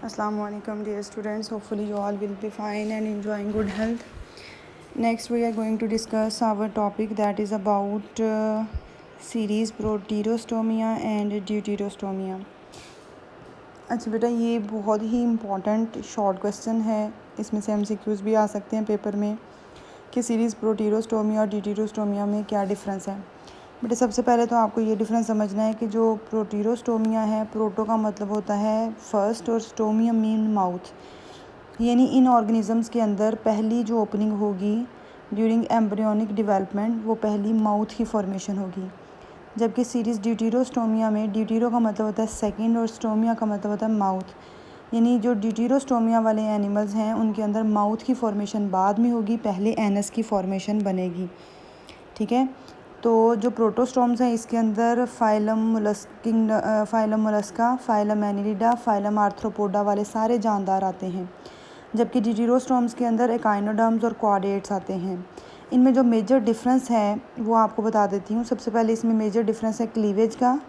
Assalamualaikum dear students, hopefully you all will be fine and enjoying good health. Next we are going to discuss our topic that is about series Proterostomia and Deuterostomia. अच्छा बेटा, ये बहुत ही important short question है, इसमें से MCQs भी आ सकते हैं पेपर में कि सीरीज़ प्रोटीरोस्टोमिया और ड्यूटेरोस्टोमिया में क्या डिफरेंस है। बेटा सबसे पहले तो आपको ये डिफरेंस समझना है कि जो प्रोटीरोस्टोमिया है, प्रोटो का मतलब होता है फर्स्ट और स्टोमियम मीन माउथ, यानी इन ऑर्गेनिजम्स के अंदर पहली जो ओपनिंग होगी ड्यूरिंग एम्ब्रियोनिक डेवलपमेंट वो पहली माउथ की फॉर्मेशन होगी। जबकि सीरीज़ ड्यूटेरोस्टोमिया में ड्यूटेरो का मतलब होता है सेकेंड और स्टोमिया का मतलब होता है माउथ, यानी जो ड्यूटेरोस्टोमिया वाले एनिमल्स हैं उनके अंदर माउथ की फॉर्मेशन बाद में होगी, पहले एनस की फॉर्मेशन बनेगी। ठीक है, तो जो प्रोटोस्टोम्स हैं इसके अंदर phylum Mollusca, phylum Annelida, phylum arthropoda वाले सारे जानदार आते हैं। जबकि ड्यूटेरोस्टोम्स के अंदर एकाइनोडर्म्स और क्वाडेट्स आते हैं। इनमें जो मेजर डिफरेंस है वो आपको बता देती हूँ। सबसे पहले इसमें मेजर डिफरेंस है क्लीवेज का,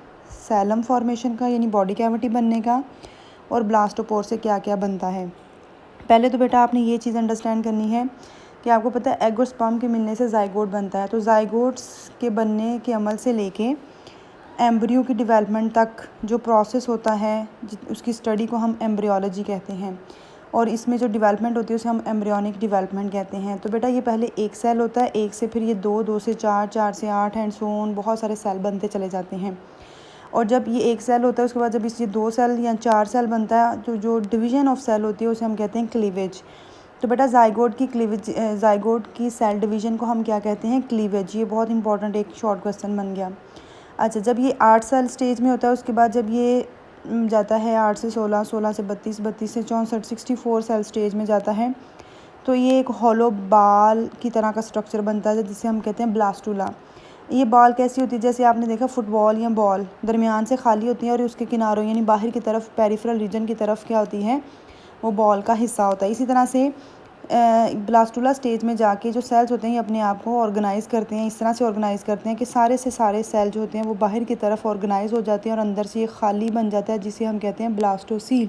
सैलम फॉर्मेशन का यानी बॉडी कैविटी बनने का, और ब्लास्टोपोर से क्या क्या बनता है। पहले तो बेटा आपने ये चीज़ अंडरस्टैंड करनी है कि आपको पता है एग और स्पर्म के मिलने से जाइगोट बनता है। तो जाइगोट्स के बनने के अमल से लेके एम्ब्रियो की डेवलपमेंट तक जो प्रोसेस होता है उसकी स्टडी को हम एम्ब्रियोलॉजी कहते हैं, और इसमें जो डेवलपमेंट होती है उसे हम एम्ब्रियोनिक डेवलपमेंट कहते हैं। तो बेटा ये पहले एक सेल होता है, एक से फिर ये दो से चार, चार से आठ एंड सो ऑन, बहुत सारे सेल बनते चले जाते हैं। और जब ये एक सेल होता है उसके बाद जब इससे दो सेल या चार सेल बनता है तो जो डिवीज़न ऑफ सेल होती है उसे हम कहते हैं क्लीवेज। तो बेटा जाइगोट की सेल डिवीज़न को हम क्या कहते हैं? क्लीवेज। ये बहुत इंपॉर्टेंट एक शॉर्ट क्वेश्चन बन गया। अच्छा, जब ये 8 सेल स्टेज में होता है उसके बाद जब ये जाता है 8 से 16, 16 से 32, 32 से 64, 64 सेल स्टेज में जाता है, तो ये एक हॉलो बाल की तरह का स्ट्रक्चर बनता है जिसे हम कहते हैं ब्लास्टुला। ये बॉल कैसी होती है? जैसे आपने देखा फुटबॉल या बॉल दरमियान से खाली होती है और उसके किनारों यानी बाहर की तरफ पेरिफेरल रीजन की तरफ क्या होती है? वो बॉल का हिस्सा होता है। इसी तरह से ब्लास्टुला स्टेज में जाके जो सेल्स होते हैं ये अपने आप को ऑर्गेनाइज़ करते हैं, इस तरह से ऑर्गेनाइज़ करते हैं कि सारे से सारे सेल जो होते हैं वो बाहर की तरफ ऑर्गेनाइज़ हो जाते हैं और अंदर से ये खाली बन जाता है जिसे हम कहते हैं ब्लास्टोसील,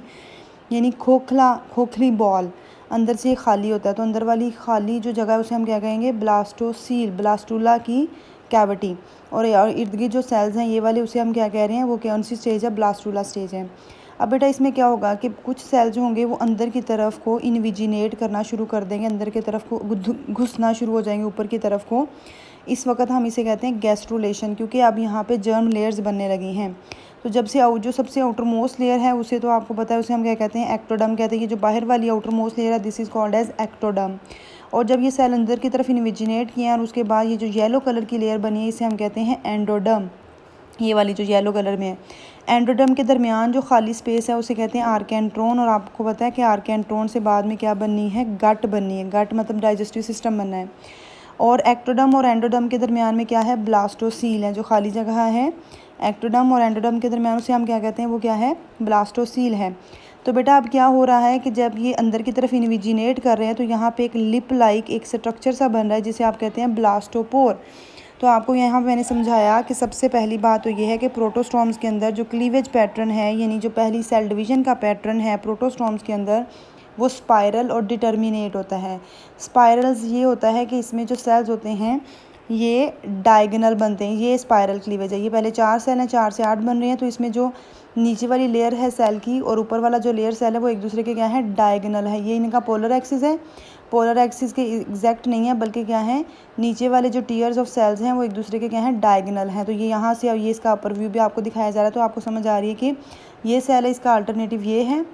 यानी खोखली बॉल अंदर से ये खाली होता है। तो अंदर वाली खाली जो जगह है उसे हम क्या कहेंगे? ब्लास्टोसील, ब्लास्टुला की कैविटी। और इर्द गिर्द जो सेल्स हैं ये वाले उसे हम क्या कह रहे हैं? वो कौन सी स्टेज है? ब्लास्टुला स्टेज है। अब बेटा इसमें क्या होगा कि कुछ सेल जो होंगे वो अंदर की तरफ को इनविजिनेट करना शुरू कर देंगे, अंदर की तरफ को घुसना शुरू हो जाएंगे ऊपर की तरफ को। इस वक्त हम इसे कहते हैं गैस्ट्रुलेशन, क्योंकि अब यहाँ पे जर्म लेयर्स बनने लगी हैं। तो जब से जो सबसे आउटर मोस्ट लेयर है उसे तो आपको पता है उसे हम क्या कहते हैं? एक्टोडर्म कहते हैं। ये जो बाहर वाली आउटर मोस्ट लेयर है this is called as ectoderm. और जब ये सेल अंदर की तरफ इनविजिनेट किए हैं और उसके बाद ये जो येलो कलर की लेयर बनी है इसे हम कहते हैं एंडोडर्म। ये वाली जो येलो कलर में है, एंडोडर्म के दरमियान जो खाली स्पेस है उसे कहते हैं आर्केंट्रोन। और आपको पता है कि आर्केंट्रोन से बाद में क्या बननी है? गट बननी है। गट मतलब डाइजेस्टिव सिस्टम बनना है। और एक्टोडर्म और एंडोडर्म के दरमियान में क्या है? ब्लास्टोसील है, जो खाली जगह है एक्टोडर्म और एंडोडर्म के दरमियान उसे हम क्या कहते हैं? वो क्या है? ब्लास्टोसील है। तो बेटा अब क्या हो रहा है कि जब ये अंदर की तरफ इनविजिनेट कर रहे हैं तो यहाँ पे एक लिप लाइक एक स्ट्रक्चर सा बन रहा है जिसे आप कहते हैं ब्लास्टोपोर। तो आपको यहाँ मैंने समझाया कि सबसे पहली बात तो ये है कि प्रोटोस्टॉम्स के अंदर जो क्लीवेज पैटर्न है यानी जो पहली सेल डिवीज़न का पैटर्न है प्रोटोस्टॉम्स के अंदर वो स्पाइरल और डिटर्मिनेट होता है। स्पाइरल्स ये होता है कि इसमें जो सेल्स होते हैं ये डायगोनल बनते हैं। ये स्पाइरल क्लीवेज है। ये पहले 4 सेल हैं, 4 से 8 बन रहे हैं। तो इसमें जो नीचे वाली लेयर है सेल की और ऊपर वाला जो लेयर सेल है वो एक दूसरे के क्या है? डायगोनल है। ये इनका पोलर एक्सिस है। पोलर एक्सिस के एग्जैक्ट नहीं है बल्कि क्या है? नीचे वाले जो टीयर्स ऑफ सेल्स हैं वो एक दूसरे के क्या हैं? डायगोनल हैं। तो ये यहाँ से अब ये इसका अपर व्यू भी आपको दिखाया जा रहा है। तो आपको समझ आ रही है कि ये सेल है, इसका अल्टरनेटिव ये है,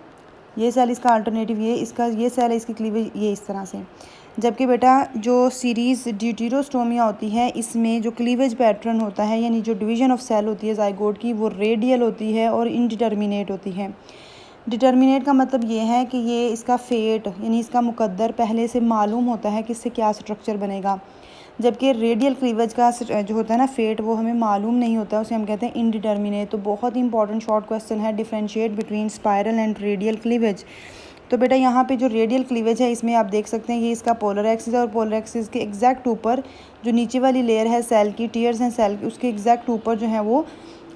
ये सेल इसका अल्टरनेटिव ये, इसका ये सेल है, इसकी क्लीवेज ये इस तरह से। जबकि बेटा जो सीरीज़ ड्यूटेरोस्टोमिया होती है इसमें जो क्लीवेज पैटर्न होता है यानी जो डिवीज़न ऑफ सेल होती है जाइगोट की वो रेडियल होती है और इनडिटर्मिनेट होती है। डिटर्मिनेट का मतलब ये है कि ये इसका फेट यानी इसका मुकद्दर पहले से मालूम होता है कि इससे क्या स्ट्रक्चर बनेगा। जबकि रेडियल क्लीवेज का जो होता है ना फेट वो हमें मालूम नहीं होता, उसे हम कहते हैं इनडिटर्मिनेट। तो बहुत ही इंपॉर्टेंट शॉर्ट क्वेश्चन है, differentiate between spiral and radial cleavage. तो बेटा यहाँ पे जो रेडियल क्लीवेज है इसमें आप देख सकते हैं ये इसका पोलर एक्सिस है और पोलर एक्सिस के एग्जैक्ट ऊपर जो नीचे वाली लेयर है सेल की, टीयर्स हैं सेल की, उसके एग्जैक्ट ऊपर जो है वो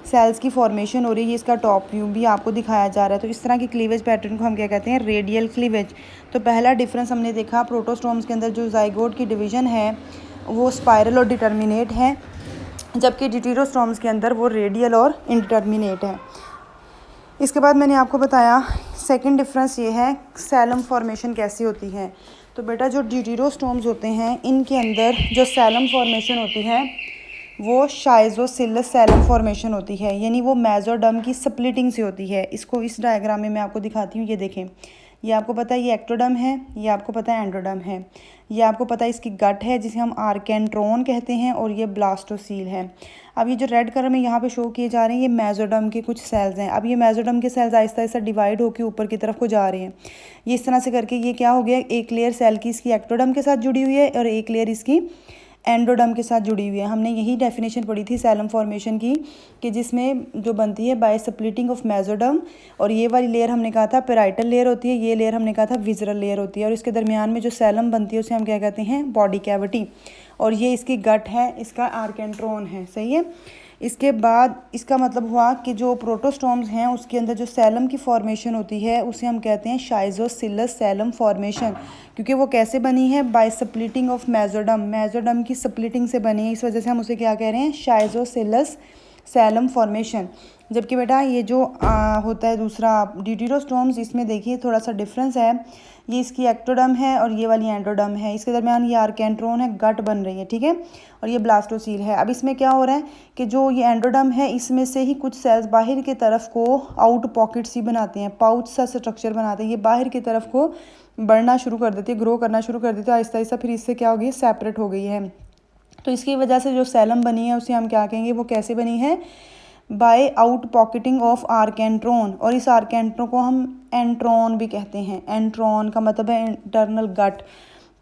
सेल्स की फॉर्मेशन हो रही है। इसका टॉप व्यू भी आपको दिखाया जा रहा है। तो इस तरह की क्लीवेज पैटर्न को हम क्या कहते हैं, रेडियल क्लीवेज। तो पहला डिफरेंस हमने देखा, प्रोटोस्टोम्स के अंदर जो जाइगोट की डिवीज़न है वो स्पायरल और डिटर्मिनेट है, जबकि डिटेरोस्टोम्स के अंदर वो रेडियल और इंडिटर्मिनेट है। इसके बाद मैंने आपको बताया सेकंड डिफरेंस ये है, सैलम फॉर्मेशन कैसी होती है। तो बेटा जो डिटेरोस्टोम्स होते हैं इनके अंदर जो सैलम फॉर्मेशन होती है वो शाइजोसिलस सैलम फॉर्मेशन होती है, यानी वो मेसोडर्म की स्प्लिटिंग से होती है। इसको इस डायग्राम में मैं आपको दिखाती हूँ। ये देखें, ये आपको पता है ये एक्टोडर्म है, ये आपको पता है एंडोडर्म है, ये आपको पता है इसकी गट है जिसे हम आर्केंट्रोन कहते हैं, और ये ब्लास्टोसील है। अब ये जो रेड कलर में यहाँ पे शो किए जा रहे हैं ये मेसोडर्म के कुछ सेल्स हैं। अब ये मेसोडर्म के सेल्स आहिस्ता आहिस्ता डिवाइड होकर ऊपर की तरफ को जा रहे हैं। ये इस तरह से करके ये क्या हो गया, एक लेयर सेल की इसकी एक्टोडर्म के साथ जुड़ी हुई है और एक लेयर इसकी एंडोडर्म के साथ जुड़ी हुई है। हमने यही डेफिनेशन पढ़ी थी सैलम फॉर्मेशन की, कि जिसमें जो बनती है बाय स्प्लिटिंग ऑफ मेसोडर्म, और ये वाली लेयर हमने कहा था पेराइटल लेयर होती है, ये लेयर हमने कहा था विजरल लेयर होती है, और इसके दरमियान में जो सैलम बनती है उसे हम क्या कहते हैं, बॉडी कैविटी, और ये इसकी गट है, इसका आर्केंट्रोन है। सही है। इसके बाद इसका मतलब हुआ कि जो प्रोटोस्टोम्स हैं उसके अंदर जो सैलम की फॉर्मेशन होती है उसे हम कहते हैं शाइजोसिलस सैलम फॉर्मेशन, क्योंकि वो कैसे बनी है, by splitting of mesoderm, mesoderm की स्प्लिटिंग से बनी है। इस वजह से हम उसे क्या कह रहे हैं, शाइजोसिलस सैलम फॉर्मेशन। जबकि बेटा ये जो होता है दूसरा डिटेरोस्टोम्स, इसमें देखिए थोड़ा सा डिफरेंस है। ये इसकी एक्टोडर्म है और ये वाली एंडोडर्म है, इसके दरमियान ये आर्केंट्रोन है, गट बन रही है, ठीक है, और ये ब्लास्टोसील है। अब इसमें क्या हो रहा है कि जो ये एंडोडर्म है इसमें से ही कुछ सेल्स बाहर की तरफ को आउट पॉकेट्स ही बनाते हैं, पाउच सा स्ट्रक्चर बनाते हैं, ये बाहर की तरफ को बढ़ना शुरू कर देती है, ग्रो करना शुरू कर देती है आहिस्ता आहिस्ता, फिर इससे क्या हो गई, सेपरेट हो गई है। तो इसकी वजह से जो सैलम बनी है उसे हम क्या कहेंगे, वो कैसे बनी है, बाय आउट पॉकेटिंग ऑफ आर्केंट्रोन, और इस आर्केंट्रोन को हम एंट्रॉन भी कहते हैं। एंट्रॉन का मतलब है इंटरनल गट।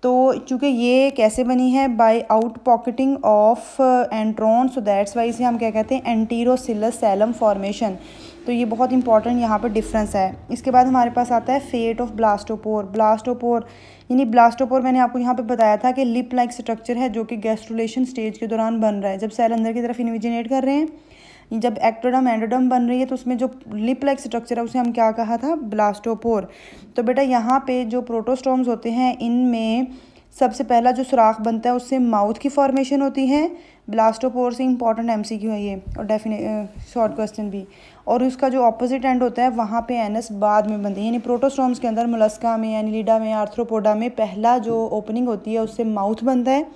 तो चूँकि ये कैसे बनी है, bye out pocketing of enteron, so that's why इसे हम क्या कहते हैं, एंटीरोसिलस सैलम फॉर्मेशन। तो ये बहुत इंपॉर्टेंट यहाँ पर डिफरेंस है। इसके बाद हमारे पास आता है फेट ऑफ ब्लास्टोपोर। ब्लास्टोपोर यानी ब्लास्टोपोर मैंने आपको यहाँ पे बताया था कि लिप लाइक स्ट्रक्चर है जो कि गैस्ट्रुलेशन स्टेज के दौरान बन रहा है, जब सेल अंदर की तरफ इन्विजिनेट कर रहे हैं, जब एक्टोडर्म एंडोडर्म बन रही है तो उसमें जो लिप लाइक स्ट्रक्चर है उसे हम क्या कहा था, ब्लास्टोपोर। तो बेटा यहाँ पे जो प्रोटोस्टोम्स होते हैं इनमें सबसे पहला जो सुराख बनता है उससे माउथ की फॉर्मेशन होती है। ब्लास्टोपोर से इंपॉर्टेंट एमसीक्यू है ये, और शॉर्ट क्वेश्चन भी। और उसका जो ऑपोजिट एंड होता है वहाँ पे एनस बाद में बनती है, यानी प्रोटोस्टोम्स के अंदर मोलस्का में, एनिलिडा में, आर्थ्रोपोडा में पहला जो ओपनिंग होती है उससे माउथ बनता है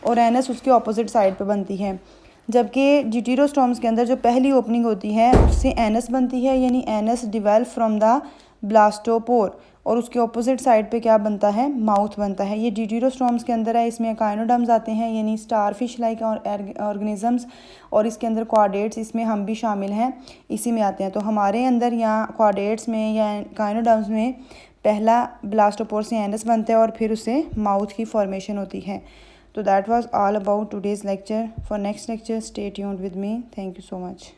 और एनस उसके ऑपोजिट साइड पे बनती है। जबकि डिटेरोस्टोम्स के अंदर जो पहली ओपनिंग होती है उससे एनस बनती है, यानी anus develop from the blastopore, और उसके ऑपोजिट साइड पे क्या बनता है, माउथ बनता है। ये डिटेरोस्टोम्स के अंदर है, इसमें एकाइनोडर्म्स आते हैं यानी स्टारफिश लाइक ऑर्गेनिजम्स, और इसके अंदर क्वाडेट्स, इसमें हम भी शामिल हैं, इसी में आते हैं। तो हमारे अंदर यहाँ क्वाडेट्स में या एकाइनोडर्म्स में पहला ब्लास्टोपोर से एनस बनता है और फिर उससे माउथ की फॉर्मेशन होती है। So that was all about today's lecture. For next lecture, stay tuned with me. Thank you so much.